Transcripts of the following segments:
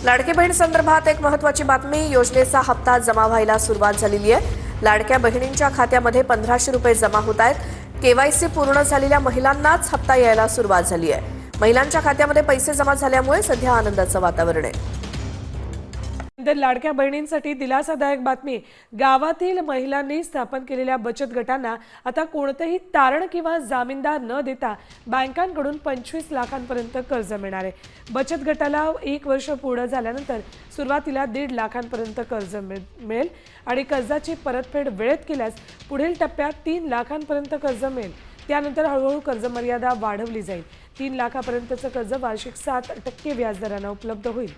लाडकी बहीण संदर्भात एक महत्त्वाची बातमी. योजनेचा हप्ता जमा व्हायला सुरुवात झालेली आहे. लाडक्या बहिणींच्या खात्यामध्ये 1500 रुपये जमा होत आहेत. केवायसी पूर्ण झालेल्या महिलांनाच हप्ता यायला सुरुवात झाली आहे. महिलांच्या खात्यामध्ये पैसे जमा झाल्यामुळे सध्या आनंदाचं वातावरण आहे. लाडक्या बहिणींसाठी दिलासादायक बातमी. गावातील महिलांनी स्थापन केलेल्या बचत गटांना आता कोणतेही तारण किंवा जामीनदार न देता बँकांकडून 25 लाखांपर्यंत कर्ज मिळणार आहे. बचत गटाला 1 वर्ष पूर्ण झाल्यानंतर सुरुवातीला 1.5 लाखांपर्यंत कर्ज मिळेल आणि कर्जाची परतफेड वेळेत केल्यास पुढील टप्प्यात 3 लाखांपर्यंत कर्ज मिळेल. त्यानंतर हळूहळू कर्ज मर्यादा वाढवली जाईल. 3 लाखापर्यंतचं कर्ज वार्षिक 7% व्याजदराने उपलब्ध होईल.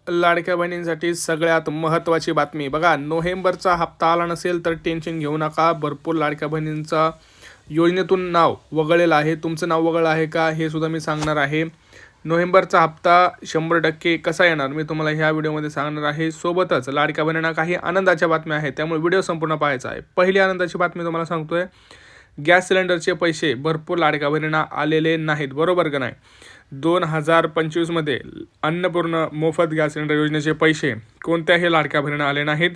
लाडक्या बहिणींसाठी सगळ्यात महत्त्वाची बातमी. बघा, नोव्हेंबरचा हप्ता आला नसेल तर टेन्शन घेऊ नका. भरपूर लाडक्या बहिणींचा योजनेतून नाव वगळलेलं आहे. तुमचं नाव वगळलं आहे का हे सुद्धा मी सांगणार आहे. नोव्हेंबरचा हप्ता 100% कसा येणार मी तुम्हाला ह्या व्हिडिओमध्ये सांगणार आहे. सोबतच लाडक्या बहिणींना काही आनंदाच्या बातम्या आहेत, त्यामुळे व्हिडिओ संपूर्ण पाहायचा आहे. पहिली आनंदाची बातमी तुम्हाला सांगतोय, गॅस सिलेंडरचे पैसे भरपूर लाडक्या बहिणींना आलेले नाहीत. बरोबर का नाही? 2025मध्ये अन्नपूर्ण मोफत गॅस सिलेंडर योजनेचे पैसे कोणत्याही लाडक्या बहिणींना आले नाहीत,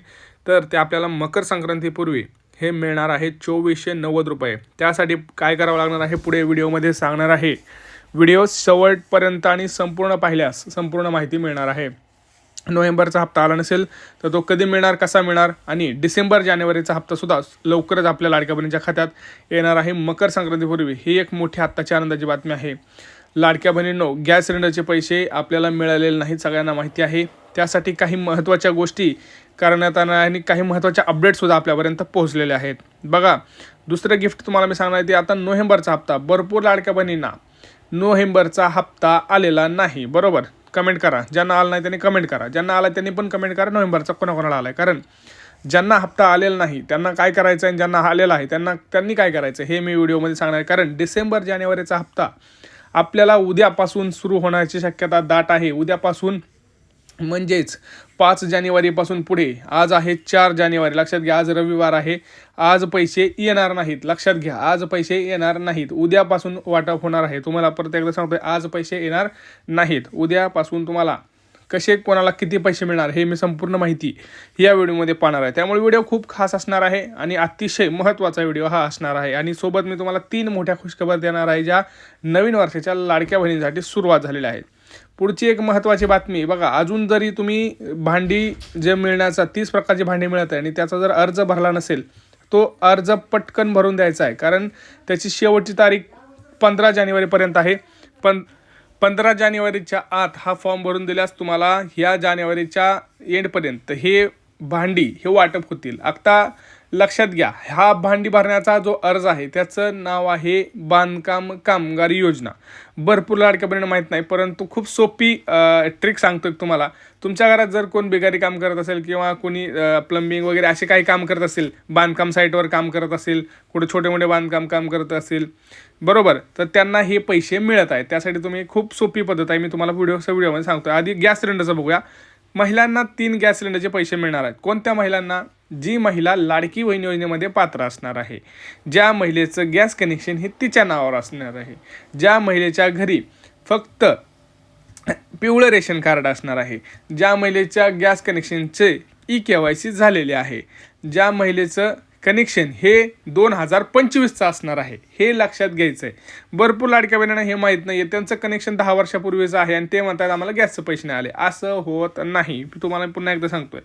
तर ते आपल्याला मकर संक्रांतीपूर्वी हे मिळणार आहे 2490 रुपये. त्यासाठी काय करावं लागणार आहे पुढे व्हिडिओमध्ये सांगणार आहे. व्हिडिओ शेवटपर्यंत आणि संपूर्ण पाहिल्यास संपूर्ण माहिती मिळणार आहे. नोव्हेंबरचा हप्ता आला नसेल तर तो कधी मिळणार, कसा मिळणार, आणि डिसेंबर जानेवारीचा हप्तासुद्धा लवकरच आपल्या लाडक्या बहिणींच्या खात्यात येणार आहे मकर संक्रांतीपूर्वी. ही एक मोठी आत्ताची आनंदाची बातमी आहे. लाडक्या बहिणींनो, गॅस सिलेंडरचे पैसे आपल्याला मिळालेले नाहीत, सगळ्यांना माहिती आहे. त्यासाठी काही महत्त्वाच्या गोष्टी करण्यात आल्या आणि काही महत्त्वाच्या अपडेटसुद्धा आपल्यापर्यंत पोहोचलेले आहेत. बघा, दुसरं गिफ्ट तुम्हाला मी सांगणार आहे ते आता नोव्हेंबरचा हप्ता. भरपूर लाडक्या बहिणींना नोव्हेंबरचा हप्ता आलेला नाही. बरोबर, कमेंट करा. ज्यांना आला नाही त्यांनी कमेंट करा, ज्यांना आला त्यांनी पण कमेंट करा नोव्हेंबरचा कोणाकोणाला आला आहे. कारण ज्यांना हप्ता आलेला नाही त्यांना काय करायचं आहे, ज्यांना आलेला आहे त्यांनी काय करायचं हे मी व्हिडिओमध्ये सांगणार आहे. कारण डिसेंबर जानेवारीचा हप्ता आपल्याला उद्यापासून सुरू होण्याची शक्यता दाट आहे. उद्यापासून म्हणजेच 5 जानेवारीपासून पुढे. आज आहे 4 जानेवारी, लक्षात घ्या. आज रविवार आहे. आज पैसे येणार नाहीत, लक्षात घ्या. आज पैसे येणार नाहीत. उद्यापासून वाटप होणार आहे. तुम्हाला परत एकदा सांगतोय, आज पैसे येणार नाहीत. उद्यापासून तुम्हाला कसे, कोणाला किती पैसे मिळणार हे मी संपूर्ण माहिती या व्हिडिओमध्ये पाहणार आहे. त्यामुळे व्हिडिओ खूप खास असणार आहे आणि अतिशय महत्त्वाचा व्हिडिओ हा असणार आहे. आणि सोबत मी तुम्हाला 3 मोठ्या खुशखबर देणार आहे, ज्या नवीन वर्षाच्या लाडक्या बहिणींसाठी सुरुवात झालेल्या आहेत. पुढची एक महत्त्वाची बातमी. बघा, अजून जरी तुम्ही भांडी जे मिळण्याचा 30 प्रकारची भांडी मिळत आहे आणि त्याचा जर अर्ज भरला नसेल, तो अर्ज पटकन भरून द्यायचा आहे. कारण त्याची शेवटची तारीख 15 जानेवारीपर्यंत आहे. 15 जानेवारीच्या आत हा फॉर्म भरून दिल्यास तुम्हाला ह्या जानेवारीच्या एंडपर्यंत हे भांडी हे वाटप होतील. आता लक्षात घ्या, हा भांडी भरण्याचा जो अर्ज आहे त्याचं नाव आहे बांधकाम कामगारी योजना. भरपूर लाडक्या बहिणींना माहीत नाही, परंतु खूप सोपी ट्रिक सांगतो तुम्हाला. तुमच्या घरात जर कोण बेकारी काम करत असेल किंवा कोणी प्लंबिंग वगैरे असे काही काम करत असेल, बांधकाम साईटवर काम करत असेल, कुठे छोटे मोठे बांधकाम काम करत असेल, बरोबर, तर त्यांना हे पैसे मिळत आहेत. त्यासाठी तुम्ही खूप सोपी पद्धत आहे, मी तुम्हाला व्हिडिओमध्ये सांगतो. आधी गॅस सिलेंडरचं बघूया. महिलांना 3 गॅस सिलेंडरचे पैसे मिळणार आहेत. कोणत्या महिलांना? जी महिला लाडकी बहीण योजनेमध्ये पात्र असणार आहे, ज्या महिलेचं गॅस कनेक्शन हे तिच्या नावावर असणार आहे, ज्या महिलेच्या घरी फक्त पिवळं रेशन कार्ड असणार आहे, ज्या महिलेच्या गॅस कनेक्शनचे EKYC झालेले आहे, ज्या महिलेचं कनेक्शन हे 2025चं असणार आहे. हे लक्षात घ्यायचं आहे. भरपूर लाडक्या बहिणींना हे माहीत नाही आहे. त्यांचं कनेक्शन 10 वर्षापूर्वीचं आहे आणि ते म्हणतात आम्हाला गॅसचं पैसे नाही आले. असं होत नाही. तुम्हाला पुन्हा एकदा सांगतोय,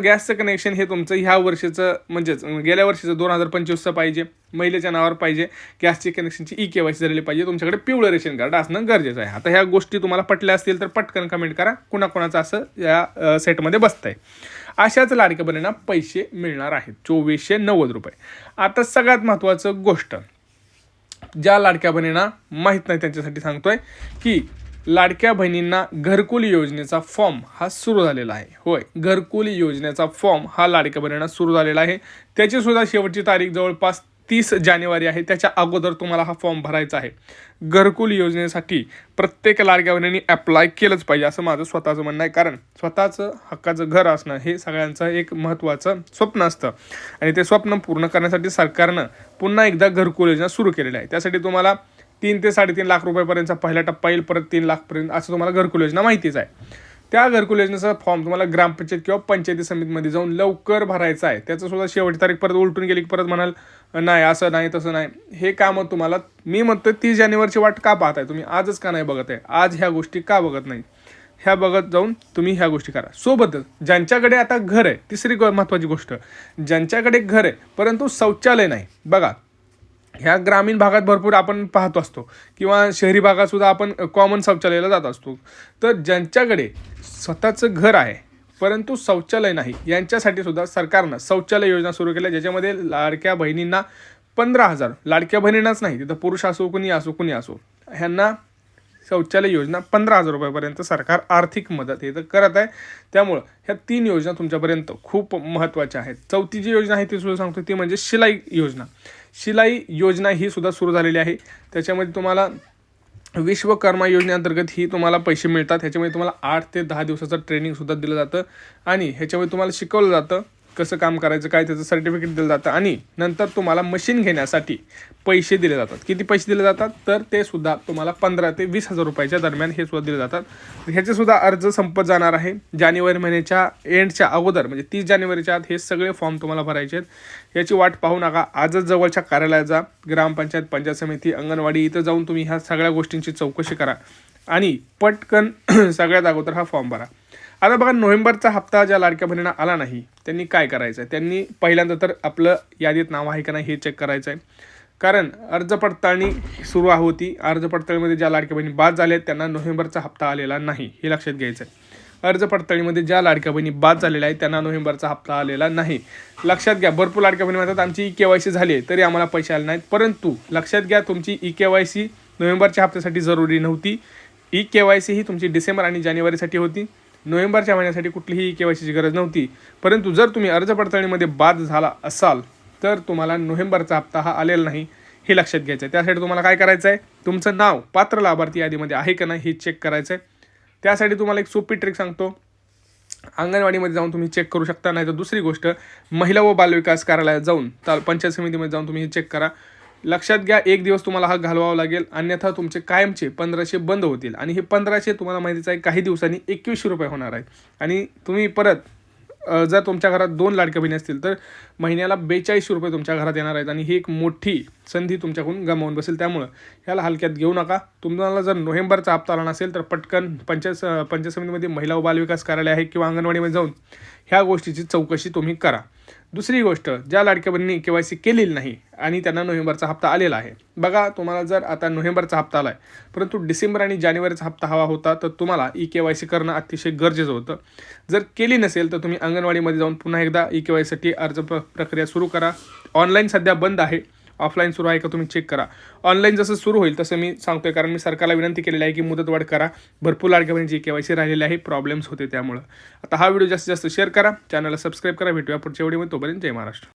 गॅसचं कनेक्शन हे तुमचं ह्या वर्षीचं म्हणजेच गेल्या वर्षीचं 2025चं पाहिजे, महिलेच्या नावावर पाहिजे, गॅसची कनेक्शनची EKYC झालेली पाहिजे, तुमच्याकडे पिवळं रेशन कार्ड असणं गरजेचं आहे. आता ह्या गोष्टी तुम्हाला पटल्या असतील तर पटकन कमेंट करा, कुणाकोणाचं असं या सेटमध्ये बसतं आहे. अशाच लाडक्या बहिणींना पैसे मिळणार आहेत 2490 रुपये. आता सगळ्यात महत्त्वाचं गोष्ट ज्या लाडक्या बहिणींना माहीत नाही त्यांच्यासाठी सांगतोय की लाडक्या बहिणींना घरकुल योजनेचा फॉर्म हा सुरू झालेला आहे. होय, घरकुल योजनेचा फॉर्म हा लाडक्या बहिणींना सुरू झालेला आहे. त्याची सुद्धा शेवटची तारीख जवळपास 30 जानेवारी आहे. त्याच्या अगोदर तुम्हाला हा फॉर्म भरायचा आहे. घरकुल योजनेसाठी प्रत्येक लाडक्या बहिणींनी अप्लाय केलंच पाहिजे असं माझं स्वतःचं म्हणणं आहे. कारण स्वतःचं हक्काचं घर असणं हे सगळ्यांचं एक महत्त्वाचं स्वप्न असतं आणि ते स्वप्न पूर्ण करण्यासाठी सरकारनं पुन्हा एकदा घरकुल योजना सुरू केलेली आहे. त्यासाठी तुम्हाला 3 ते 3.5 लाख रुपयापर्यंतचा पहिला टप्पा येईल, परत 3 लाखपर्यंत, असं तुम्हाला घरकुल योजना माहितीच आहे. त्या घरकुल योजनेचा फॉर्म तुम्हाला ग्रामपंचायत किंवा पंचायती समितीमध्ये जाऊन लवकर भरायचा आहे. त्याचं सुद्धा शेवटची तारीख परत उलटून गेली की परत म्हणाल नाही असं नाही तसं नाही. हे कामं तुम्हाला मी म्हणतो 30 जानेवारीची वाट का पाहताय तुम्ही, आजच का नाही बघत आहे, आज ह्या गोष्टी का बघत नाही, ह्या बघत जाऊन तुम्ही ह्या गोष्टी करा. सोबतच ज्यांच्याकडे आता घर आहे, तिसरी महत्त्वाची गोष्ट, ज्यांच्याकडे घर आहे परंतु शौचालय नाही, बघा ह्या ग्रामीण भागात भरपूर आपण पाहतो असतो किंवा शहरी भागात सुद्धा आपण कॉमन शौचालयाला जात असतो. तर ज्यांच्याकडे स्वतःचं घर आहे परंतु शौचालय नाही, यांच्यासाठी सुद्धा सरकारनं शौचालय योजना सुरू केल्या, ज्याच्यामध्ये लाडक्या बहिणींना 15,000, लाडक्या बहिणींनाच नाही, तिथं पुरुष असो कुणी असो ह्यांना शौचालय योजना 15,000 रुपयापर्यंत सरकार आर्थिक मदत हे तर करत आहे. त्यामुळं ह्या 3 योजना तुमच्यापर्यंत खूप महत्त्वाच्या आहेत. चौथी जी योजना आहे ती सुद्धा सांगतो, ती म्हणजे शिलाई योजना. शिलाई योजना ही सुद्धा सुरू झालेली आहे. त्याच्यामध्ये तुम्हाला विश्वकर्मा योजनेअंतर्गत ही तुम्हाला पैसे मिळतात. ह्याच्यामध्ये तुम्हाला 8 ते 10 दिवसाचं ट्रेनिंगसुद्धा दिलं जातं आणि ह्याच्यामध्ये तुम्हाला शिकवलं जातं कसं काम करायचं, काय त्याचं सर्टिफिकेट दिलं जातं आणि नंतर तुम्हाला मशीन घेण्यासाठी पैसे दिले जातात. किती पैसे दिले जातात तर ते सुद्धा तुम्हाला 15,000 ते 20,000 रुपयाच्या दरम्यान हे सुद्धा दिले जातात. ह्याचे सुद्धा अर्ज संपत जाणार आहे जानेवारी महिन्याच्या एंडच्या अगोदर, म्हणजे 30 जानेवारीच्या आत हे सगळे फॉर्म तुम्हाला भरायचे आहेत. याची वाट पाहू नका, आजच जवळच्या कार्यालयात जा, ग्रामपंचायत, पंचायत समिती, अंगणवाडी इथं जाऊन तुम्ही ह्या सगळ्या गोष्टींची चौकशी करा आणि पटकन सगळ्यात अगोदर हा फॉर्म भरा. आता बघा, नोव्हेंबरचा हप्ता ज्या लाडक्या बहिणींना आला नाही त्यांनी काय करायचं आहे, त्यांनी पहिल्यांदा तर आपलं यादीत नाव आहे का नाही हे चेक करायचं आहे. कारण अर्ज पडताळणी सुरू होती, अर्ज पडताळणीमध्ये ज्या लाडक्या बहिणी बाद झाल्या आहेत त्यांना नोव्हेंबरचा हप्ता आलेला नाही, हे लक्षात घ्यायचं आहे. अर्ज पडताळणीमध्ये ज्या लाडक्या बहिणी बाद झालेल्या आहेत त्यांना नोव्हेंबरचा हप्ता आलेला नाही, लक्षात घ्या. भरपूर लाडक्या बहिणी म्हणतात आमची EKYC झाली आहे तरी आम्हाला पैसे आले नाहीत, परंतु लक्षात घ्या तुमची EKYC नोव्हेंबरच्या हप्त्यासाठी जरुरी नव्हती. EKYC ही तुमची डिसेंबर आणि जानेवारीसाठी होती, नोव्हेंबरच्या महिन्यासाठी कुठलीही EKYCची गरज नव्हती. परंतु जर तुम्ही अर्ज पडताळणीमध्ये बाद झाला असाल तर तुम्हाला नोव्हेंबरचा हप्ता हा आलेला नाही, हे लक्षात घ्यायचं आहे. त्यासाठी तुम्हाला काय करायचं आहे, तुमचं नाव पात्र लाभार्थी यादीमध्ये आहे का नाही हे चेक करायचं आहे. त्यासाठी तुम्हाला एक सोपी ट्रिक सांगतो, अंगणवाडीमध्ये जाऊन तुम्ही चेक करू शकता, नाही तर दुसरी गोष्ट महिला व बालविकास कार्यालयात जाऊन पंचायत समितीमध्ये जाऊन तुम्ही हे चेक करा. लक्षात घ्या, एक दिवस तुम्हाला हा घालवावा लागेल, अन्यथा तुमचे कायमचे 1500 बंद होतील आणि हे 1500 तुम्हाला माहितीच आहे काही दिवसांनी 2100 रुपये होणार आहे. आणि तुम्ही परत जर तुमच्या घरात 2 लाडक्या बहिणी असतील तर महिन्याला 4200 रुपये तुमच्या घरात येणार आहेत आणि ही एक मोठी संधी तुमच्याकडून गमावून बसेल. त्यामुळं ह्याला हलक्यात घेऊ नका. तुम्हाला जर नोव्हेंबरचा हप्ता आला नसेल तर पटकन पंचायत समितीमध्ये महिला व बालविकास कार्यालय आहे किंवा अंगणवाडीमध्ये जाऊन ह्या गोष्टीची चौकशी तुम्ही करा. दुसरी गोष्ट, ज्या लाडक्या बहिणींनी EKYC केलेली नाही आणि त्यांना नोव्हेंबरचा हप्ता आलेला आहे, बघा तुम्हाला जर आता नोव्हेंबरचा हप्ता आला आहे परंतु डिसेंबर आणि जानेवारीचा हप्ता हवा होता तर तुम्हाला EKYC करणं अतिशय गरजेचं होतं. जर केली नसेल तर तुम्ही अंगणवाडीमध्ये जाऊन पुन्हा एकदा EKYCसाठी अर्ज प्रक्रिया सुरू करा. ऑनलाईन सध्या बंद आहे, ऑफलाईन सुरू आहे का तुम्ही चेक करा. ऑनलाईन जसं सुरू होईल तसं मी सांगतोय, कारण मी सरकारला विनंती केलेली आहे की मुदतवाढ करा. भरपूर लाडक्या बहिणींची EKYC राहिलेली आहे, प्रॉब्लेम्स होते. त्यामुळं आता हा व्हिडिओ जास्तीत जास्त शेअर करा, चॅनलला सबस्क्राईब करा. भेटूया पुढच्या व्हिडिओमध्ये, तोपर्यंत जय महाराष्ट्र.